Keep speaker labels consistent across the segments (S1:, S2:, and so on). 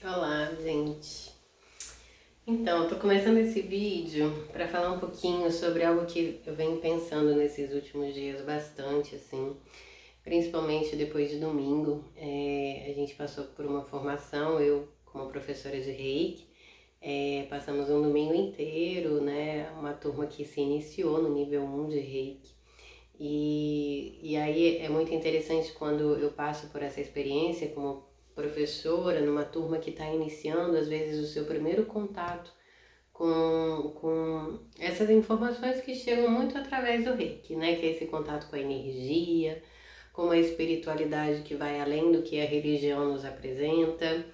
S1: Olá, gente. Então, eu tô começando esse vídeo para falar um pouquinho sobre algo que eu venho pensando nesses últimos dias bastante, assim, principalmente depois de domingo. A gente passou por uma formação, eu como professora de Reiki, passamos um domingo inteiro, né? Uma turma que se iniciou no nível 1 de Reiki. E aí é muito interessante quando eu passo por essa experiência como professora numa turma que está iniciando, às vezes, o seu primeiro contato com essas informações que chegam muito através do Reiki, né? Que é esse contato com a energia, com a espiritualidade que vai além do que a religião nos apresenta,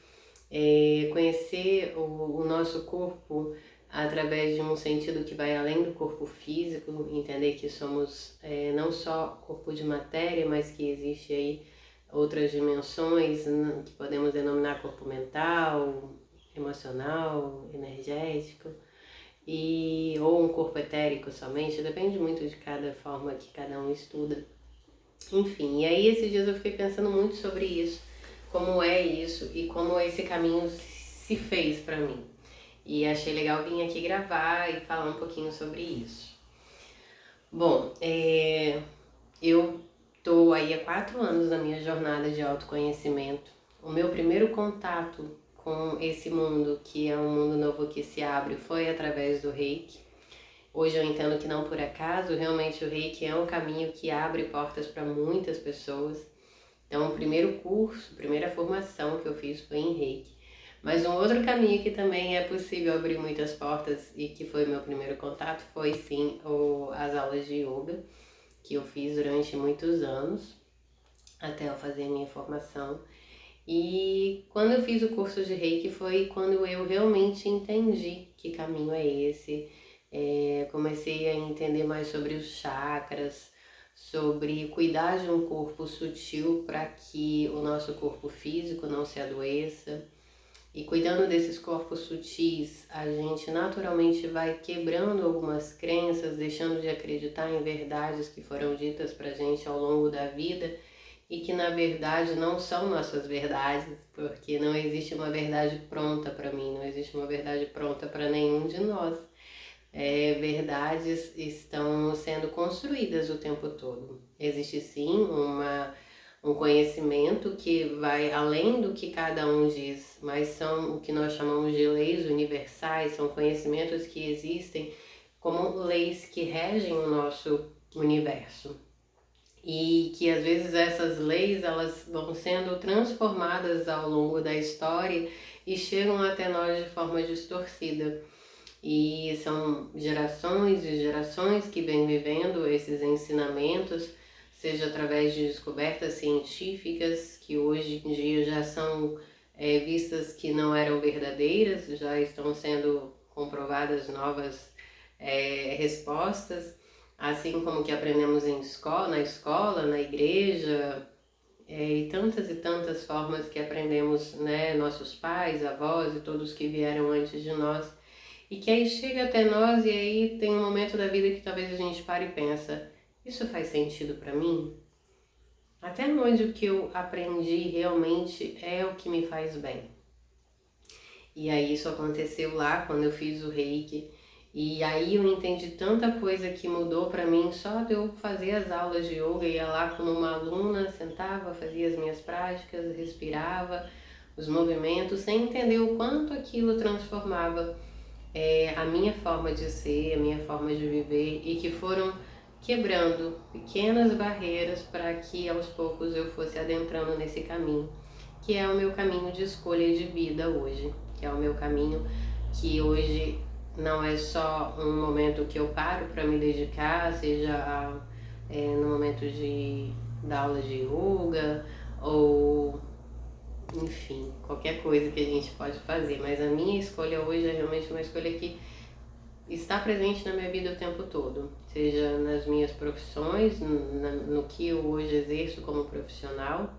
S1: conhecer o nosso corpo através de um sentido que vai além do corpo físico, entender que somos não só corpo de matéria, mas que existe aí outras dimensões, né, que podemos denominar corpo mental, emocional, energético, ou um corpo etérico somente, depende muito de cada forma que cada um estuda. Enfim, e aí esses dias eu fiquei pensando muito sobre isso, como é isso e como esse caminho se fez para mim. E achei legal vir aqui gravar e falar um pouquinho sobre isso. Bom, eu tô aí há 4 anos na minha jornada de autoconhecimento. O meu primeiro contato com esse mundo, que é um mundo novo que se abre, foi através do Reiki. Hoje eu entendo que não por acaso, realmente o Reiki é um caminho que abre portas para muitas pessoas. Então, o primeiro curso, a primeira formação que eu fiz foi em Reiki. Mas um outro caminho que também é possível abrir muitas portas e que foi meu primeiro contato foi sim as aulas de yoga, que eu fiz durante muitos anos, até eu fazer a minha formação. E quando eu fiz o curso de Reiki foi quando eu realmente entendi que caminho é esse. Comecei a entender mais sobre os chakras, sobre cuidar de um corpo sutil para que o nosso corpo físico não se adoeça. E cuidando desses corpos sutis, a gente naturalmente vai quebrando algumas crenças, deixando de acreditar em verdades que foram ditas pra gente ao longo da vida e que na verdade não são nossas verdades, porque não existe uma verdade pronta para mim, não existe uma verdade pronta para nenhum de nós. Verdades estão sendo construídas o tempo todo. Existe sim um conhecimento que vai além do que cada um diz, mas são o que nós chamamos de leis universais, são conhecimentos que existem como leis que regem o nosso universo. E que às vezes essas leis elas vão sendo transformadas ao longo da história e chegam até nós de forma distorcida. E são gerações e gerações que vêm vivendo esses ensinamentos, seja através de descobertas científicas que hoje em dia já são vistas que não eram verdadeiras, já estão sendo comprovadas novas respostas, assim como que aprendemos na escola, na igreja, e tantas formas que aprendemos, né, nossos pais, avós e todos que vieram antes de nós. E que aí chega até nós e aí tem um momento da vida que talvez a gente pare e pensa, isso faz sentido para mim? Até onde o que eu aprendi realmente é o que me faz bem? E aí isso aconteceu lá quando eu fiz o Reiki. E aí eu entendi tanta coisa que mudou para mim só de eu fazer as aulas de yoga, ia lá como uma aluna, sentava, fazia as minhas práticas, respirava os movimentos, sem entender o quanto aquilo transformava a minha forma de ser, a minha forma de viver e que foram quebrando pequenas barreiras para que aos poucos eu fosse adentrando nesse caminho, que é o meu caminho de escolha de vida hoje, que é o meu caminho que hoje não é só um momento que eu paro para me dedicar, seja no momento da aula de yoga ou enfim, qualquer coisa que a gente pode fazer, mas a minha escolha hoje é realmente uma escolha que está presente na minha vida o tempo todo, seja nas minhas profissões, no que eu hoje exerço como profissional,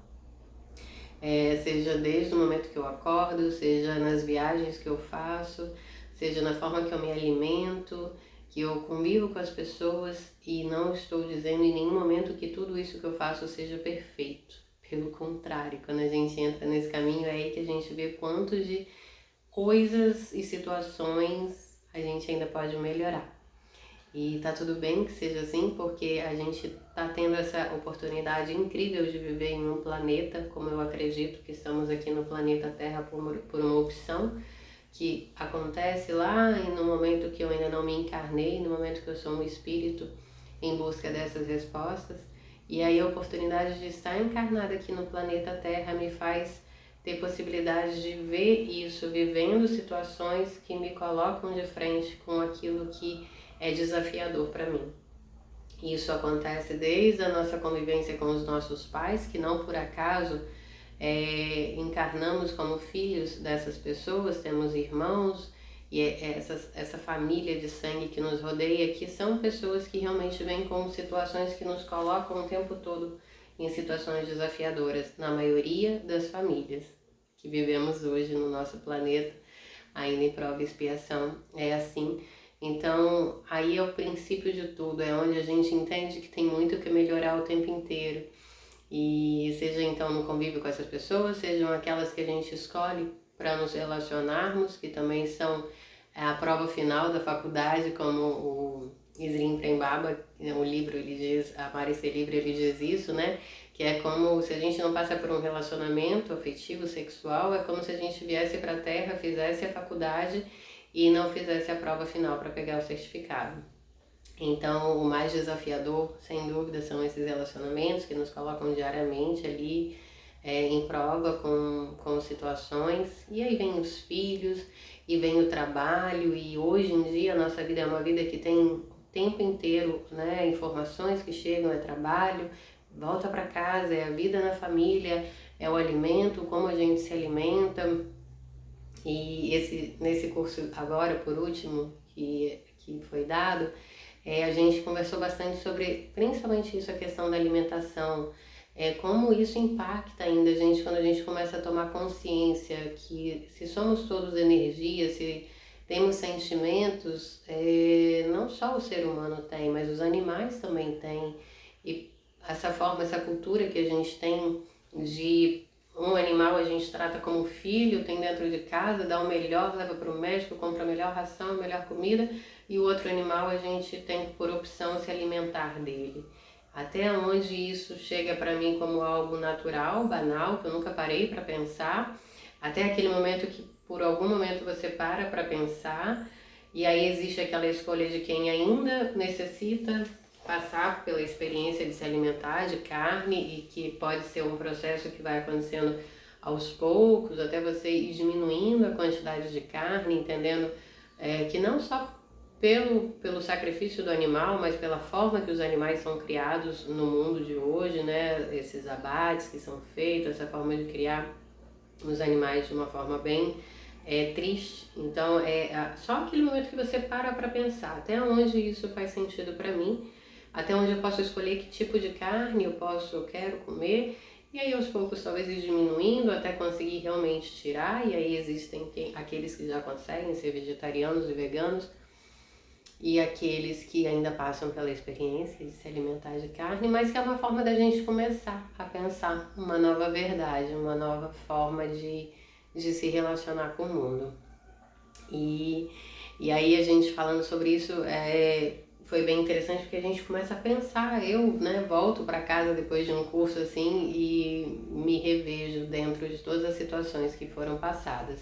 S1: seja desde o momento que eu acordo, seja nas viagens que eu faço, seja na forma que eu me alimento, que eu convivo com as pessoas e não estou dizendo em nenhum momento que tudo isso que eu faço seja perfeito. Pelo contrário, quando a gente entra nesse caminho, é aí que a gente vê quanto de coisas e situações a gente ainda pode melhorar. E tá tudo bem que seja assim, porque a gente tá tendo essa oportunidade incrível de viver em um planeta, como eu acredito que estamos aqui no planeta Terra por uma opção que acontece lá e no momento que eu ainda não me encarnei, no momento que eu sou um espírito em busca dessas respostas. E aí a oportunidade de estar encarnada aqui no planeta Terra me faz ter possibilidade de ver isso, vivendo situações que me colocam de frente com aquilo que é desafiador para mim. Isso acontece desde a nossa convivência com os nossos pais, que não por acaso encarnamos como filhos dessas pessoas, temos irmãos e essa família de sangue que nos rodeia, que são pessoas que realmente vêm com situações que nos colocam o tempo todo em situações desafiadoras, na maioria das famílias que vivemos hoje no nosso planeta, ainda em prova e expiação, é assim. Então, aí é o princípio de tudo, é onde a gente entende que tem muito que melhorar o tempo inteiro. E seja então no convívio com essas pessoas, sejam aquelas que a gente escolhe para nos relacionarmos, que também são a prova final da faculdade, como o Isrim Prembaba, o livro ele diz, Amar e Ser Livre, ele diz isso, né? Que é como se a gente não passa por um relacionamento afetivo, sexual, é como se a gente viesse para a Terra, fizesse a faculdade e não fizesse a prova final para pegar o certificado. Então, o mais desafiador, sem dúvida, são esses relacionamentos que nos colocam diariamente ali em prova com situações. E aí vem os filhos, e vem o trabalho, e hoje em dia a nossa vida é uma vida que tem o tempo inteiro, né, informações que chegam, é trabalho, volta para casa, é a vida na família, é o alimento, como a gente se alimenta. E nesse curso agora, por último, que foi dado, a gente conversou bastante sobre, principalmente isso, a questão da alimentação, como isso impacta ainda a gente quando a gente começa a tomar consciência que se somos todos energia, se temos sentimentos, não só o ser humano tem, mas os animais também têm. E essa forma, essa cultura que a gente tem de um animal a gente trata como filho, tem dentro de casa, dá o melhor, leva para o médico, compra a melhor ração, a melhor comida, e o outro animal a gente tem por opção se alimentar dele. Até onde isso chega para mim como algo natural, banal, que eu nunca parei para pensar, até aquele momento que por algum momento você para pensar, e aí existe aquela escolha de quem ainda necessita passar pela experiência de se alimentar de carne, e que pode ser um processo que vai acontecendo aos poucos, até você ir diminuindo a quantidade de carne, entendendo que não só pelo sacrifício do animal, mas pela forma que os animais são criados no mundo de hoje, né? Esses abates que são feitos, essa forma de criar os animais de uma forma bem triste. Então, só aquele momento que você para pensar até onde isso faz sentido para mim, até onde eu posso escolher que tipo de carne eu quero comer, e aí aos poucos talvez ir diminuindo até conseguir realmente tirar, e aí existem aqueles que já conseguem ser vegetarianos e veganos, e aqueles que ainda passam pela experiência de se alimentar de carne, mas que é uma forma da gente começar a pensar uma nova verdade, uma nova forma de se relacionar com o mundo. E aí a gente falando sobre isso, foi bem interessante porque a gente começa a pensar, eu volto para casa depois de um curso assim e me revejo dentro de todas as situações que foram passadas.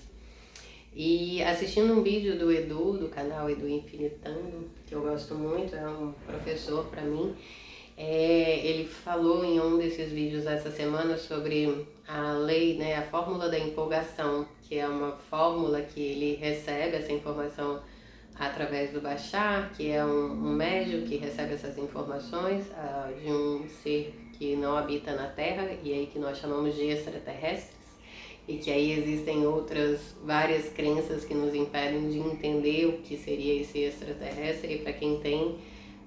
S1: E assistindo um vídeo do Edu, do canal Edu Infinitando, que eu gosto muito, é um professor para mim, ele falou em um desses vídeos essa semana sobre a lei, a fórmula da empolgação, que é uma fórmula que ele recebe essa informação através do Bashar, que é um médium que recebe essas informações de um ser que não habita na Terra, e aí que nós chamamos de extraterrestres, e que aí existem várias crenças que nos impedem de entender o que seria esse extraterrestre, e para quem tem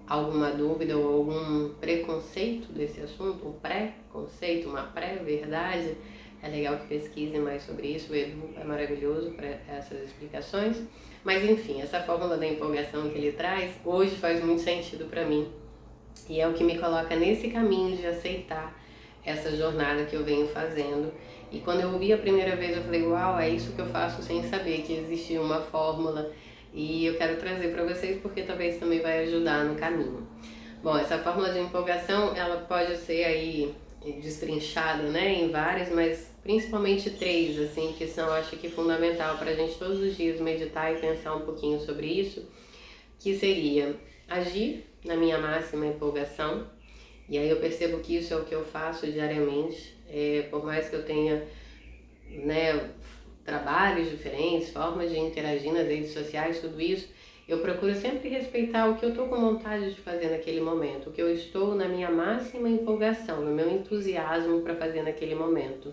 S1: alguma dúvida ou algum preconceito desse assunto, um pré-conceito, uma pré-verdade, é legal que pesquise mais sobre isso, o Edu é maravilhoso para essas explicações. Mas enfim, essa fórmula da empolgação que ele traz, hoje faz muito sentido para mim. E é o que me coloca nesse caminho de aceitar essa jornada que eu venho fazendo. E quando eu ouvi a primeira vez, eu falei, uau, é isso que eu faço sem saber que existia uma fórmula. E eu quero trazer para vocês porque talvez também vai ajudar no caminho. Bom, essa fórmula de empolgação, ela pode ser aí destrinchada, né, em várias, mas principalmente três, assim, que são, acho que fundamental para a gente todos os dias meditar e pensar um pouquinho sobre isso, que seria agir na minha máxima empolgação. E aí eu percebo que isso é o que eu faço diariamente, por mais que eu tenha, né, trabalhos diferentes, formas de interagir nas redes sociais, tudo isso, eu procuro sempre respeitar o que eu estou com vontade de fazer naquele momento, o que eu estou na minha máxima empolgação, no meu entusiasmo para fazer naquele momento.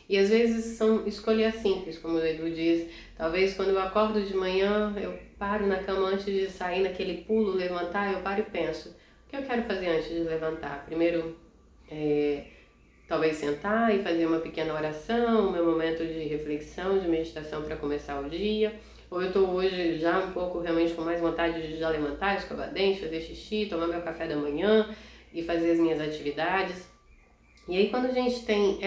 S1: E às vezes são escolhas simples, como o Edu diz, talvez quando eu acordo de manhã, eu paro na cama antes de sair naquele pulo, levantar, eu paro e penso, o que eu quero fazer antes de levantar? Primeiro, talvez sentar e fazer uma pequena oração, meu momento de reflexão, de meditação para começar o dia. Ou eu estou hoje já um pouco realmente com mais vontade de já levantar, escovar dente, fazer xixi, tomar meu café da manhã e fazer as minhas atividades. E aí quando a gente tem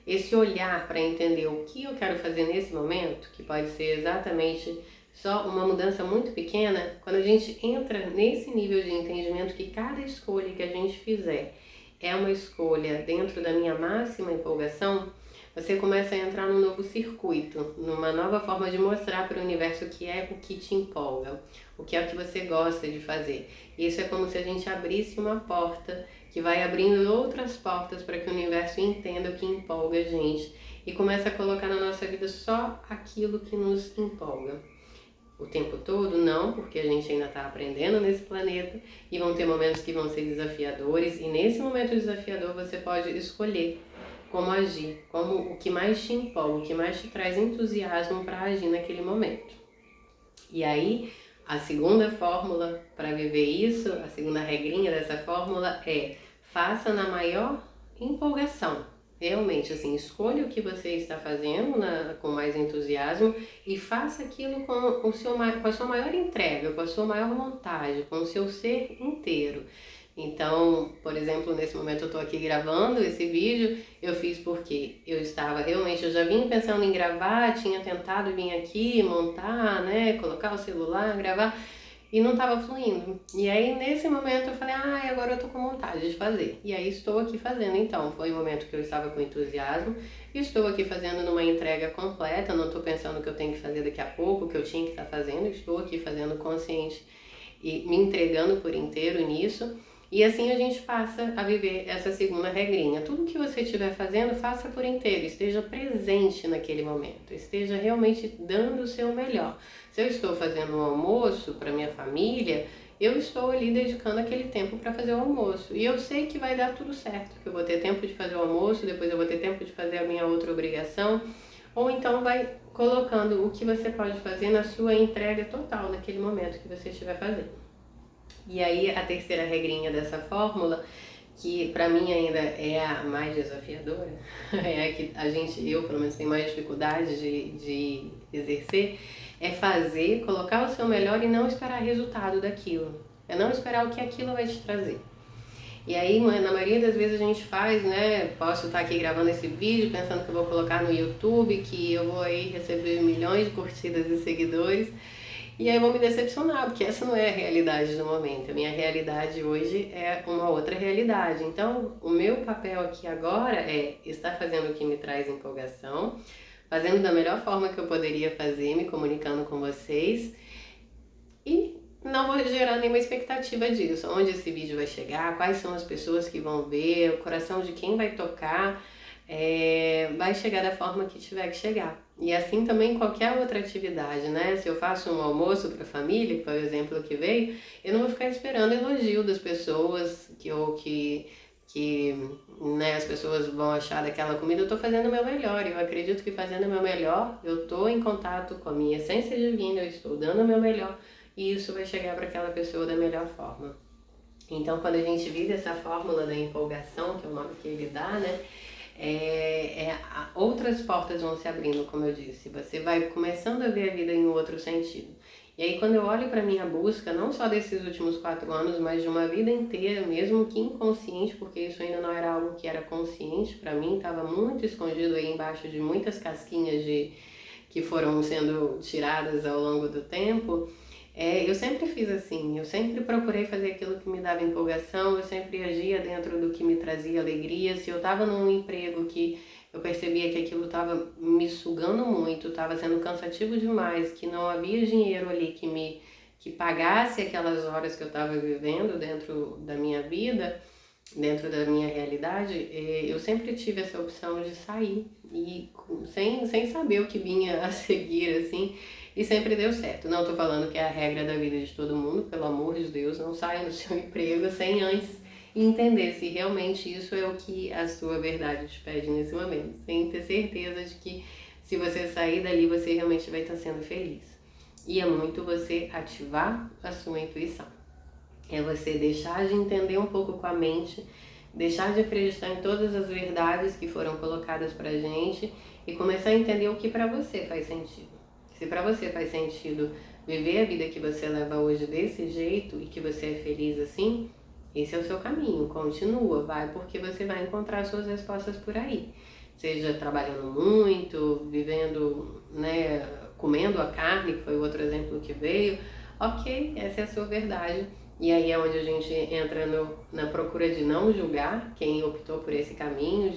S1: esse olhar para entender o que eu quero fazer nesse momento, que pode ser exatamente só uma mudança muito pequena, quando a gente entra nesse nível de entendimento que cada escolha que a gente fizer é uma escolha dentro da minha máxima empolgação, você começa a entrar num novo circuito, numa nova forma de mostrar para o universo o que é o que te empolga, o que é o que você gosta de fazer. Isso é como se a gente abrisse uma porta que vai abrindo outras portas para que o universo entenda o que empolga a gente e começa a colocar na nossa vida só aquilo que nos empolga. O tempo todo, não, porque a gente ainda está aprendendo nesse planeta e vão ter momentos que vão ser desafiadores e nesse momento desafiador você pode escolher como agir, como o que mais te empolga, o que mais te traz entusiasmo para agir naquele momento. E aí, a segunda fórmula para viver isso, a segunda regrinha dessa fórmula é faça na maior empolgação. Realmente, assim, escolha o que você está fazendo com mais entusiasmo e faça aquilo com a sua maior entrega, com a sua maior vontade, com o seu ser inteiro. Então, por exemplo, nesse momento eu estou aqui gravando esse vídeo, eu fiz porque eu estava realmente, eu já vinha pensando em gravar, tinha tentado vir aqui, montar, né, colocar o celular, gravar, e não estava fluindo. E aí nesse momento eu falei, agora eu tô com vontade de fazer. E aí estou aqui fazendo então. Foi um momento que eu estava com entusiasmo, estou aqui fazendo numa entrega completa, não estou pensando o que eu tenho que fazer daqui a pouco, o que eu tinha que estar fazendo, estou aqui fazendo consciente e me entregando por inteiro nisso. E assim a gente passa a viver essa segunda regrinha. Tudo que você estiver fazendo, faça por inteiro, esteja presente naquele momento, esteja realmente dando o seu melhor. Se eu estou fazendo um almoço para minha família, eu estou ali dedicando aquele tempo para fazer o almoço. E eu sei que vai dar tudo certo, que eu vou ter tempo de fazer o almoço, depois eu vou ter tempo de fazer a minha outra obrigação. Ou então vai colocando o que você pode fazer na sua entrega total naquele momento que você estiver fazendo. E aí a terceira regrinha dessa fórmula, que para mim ainda é a mais desafiadora, é a que eu pelo menos tenho mais dificuldade de exercer, é fazer, colocar o seu melhor e não esperar resultado daquilo. É não esperar o que aquilo vai te trazer. E aí, na maioria das vezes a gente faz, né? Posso estar aqui gravando esse vídeo pensando que eu vou colocar no YouTube, que eu vou aí receber milhões de curtidas e seguidores. E aí eu vou me decepcionar, porque essa não é a realidade do momento. A minha realidade hoje é uma outra realidade. Então, o meu papel aqui agora é estar fazendo o que me traz empolgação, fazendo da melhor forma que eu poderia fazer, me comunicando com vocês e não vou gerar nenhuma expectativa disso. Onde esse vídeo vai chegar, quais são as pessoas que vão ver, o coração de quem vai tocar, vai chegar da forma que tiver que chegar. E assim também qualquer outra atividade, né? Se eu faço um almoço para a família, que foi o exemplo que veio, eu não vou ficar esperando elogio das pessoas que né, as pessoas vão achar daquela comida. Eu estou fazendo o meu melhor. Eu acredito que fazendo o meu melhor, eu estou em contato com a minha essência divina, eu estou dando o meu melhor e isso vai chegar para aquela pessoa da melhor forma. Então, quando a gente vive essa fórmula da empolgação, que é o nome que ele dá, né? Outras portas vão se abrindo, como eu disse. Você vai começando a ver a vida em outro sentido. E aí quando eu olho para minha busca, não só desses últimos 4 anos, mas de uma vida inteira, mesmo que inconsciente, porque isso ainda não era algo que era consciente para mim, estava muito escondido aí embaixo de muitas casquinhas que foram sendo tiradas ao longo do tempo. Eu sempre fiz assim, eu sempre procurei fazer aquilo que me dava empolgação, eu sempre agia dentro do que me trazia alegria. Se eu estava num emprego que eu percebia que aquilo estava me sugando muito, estava sendo cansativo demais, que não havia dinheiro ali que pagasse aquelas horas que eu estava vivendo dentro da minha vida, dentro da minha realidade, eu sempre tive essa opção de sair e sem saber o que vinha a seguir, assim, e sempre deu certo. Não estou falando que é a regra da vida de todo mundo, pelo amor de Deus, não saia do seu emprego sem antes entender se realmente isso é o que a sua verdade te pede nesse momento, sem ter certeza de que se você sair dali você realmente vai estar sendo feliz. E é muito você ativar a sua intuição. É você deixar de entender um pouco com a mente, deixar de acreditar em todas as verdades que foram colocadas pra gente e começar a entender o que pra você faz sentido. Se pra você faz sentido viver a vida que você leva hoje desse jeito e que você é feliz assim, esse é o seu caminho, continua, vai, porque você vai encontrar suas respostas por aí. Seja trabalhando muito, vivendo, né, comendo a carne, que foi o outro exemplo que veio, ok, essa é a sua verdade. E aí é onde a gente entra na procura de não julgar quem optou por esse caminho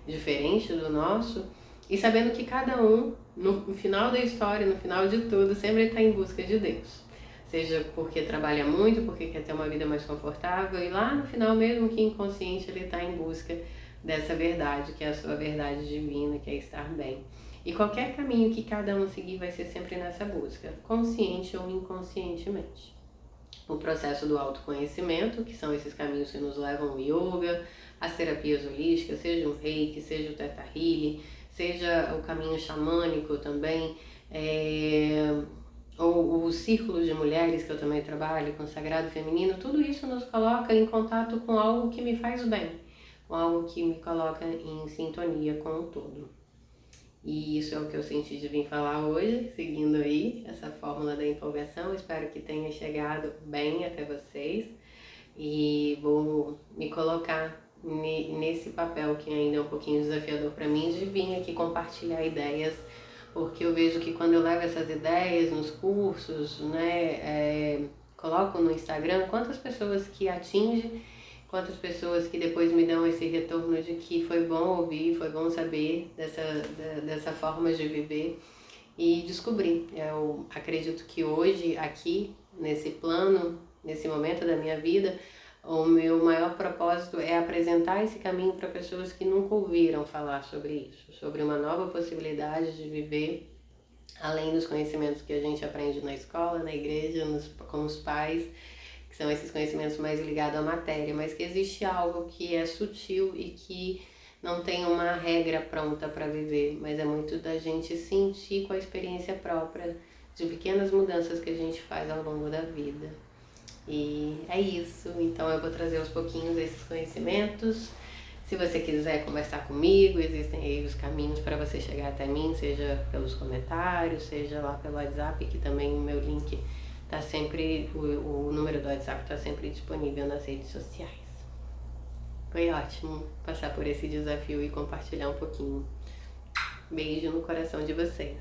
S1: diferente do nosso, e sabendo que cada um, no final da história, no final de tudo, sempre está em busca de Deus. Seja porque trabalha muito, porque quer ter uma vida mais confortável, e lá no final, mesmo que inconsciente, ele está em busca dessa verdade, que é a sua verdade divina, que é estar bem. E qualquer caminho que cada um seguir vai ser sempre nessa busca, consciente ou inconscientemente. O processo do autoconhecimento, que são esses caminhos que nos levam ao yoga, as terapias holísticas, seja o reiki, seja o theta healing, seja o caminho xamânico também, ou o círculo de mulheres que eu também trabalho, com o sagrado feminino, tudo isso nos coloca em contato com algo que me faz bem, com algo que me coloca em sintonia com o todo. E isso é o que eu senti de vir falar hoje, seguindo aí essa fórmula da empolgação. Espero que tenha chegado bem até vocês e vou me colocar nesse papel que ainda é um pouquinho desafiador para mim, de vir aqui compartilhar ideias, porque eu vejo que quando eu levo essas ideias nos cursos, né, coloco no Instagram, quantas pessoas que atinge, quantas pessoas que depois me dão esse retorno de que foi bom ouvir, foi bom saber dessa forma de viver e descobrir. Eu acredito que hoje, aqui, nesse plano, nesse momento da minha vida, o meu maior propósito é apresentar esse caminho para pessoas que nunca ouviram falar sobre isso, sobre uma nova possibilidade de viver além dos conhecimentos que a gente aprende na escola, na igreja, com os pais, que são esses conhecimentos mais ligados à matéria, mas que existe algo que é sutil e que não tem uma regra pronta para viver, mas é muito da gente sentir com a experiência própria de pequenas mudanças que a gente faz ao longo da vida. E é isso, então eu vou trazer aos pouquinhos esses conhecimentos. Se você quiser conversar comigo, existem aí os caminhos para você chegar até mim, seja pelos comentários, seja lá pelo WhatsApp, que também o meu link tá sempre, o número do WhatsApp está sempre disponível nas redes sociais. Foi ótimo passar por esse desafio e compartilhar um pouquinho. Beijo no coração de vocês.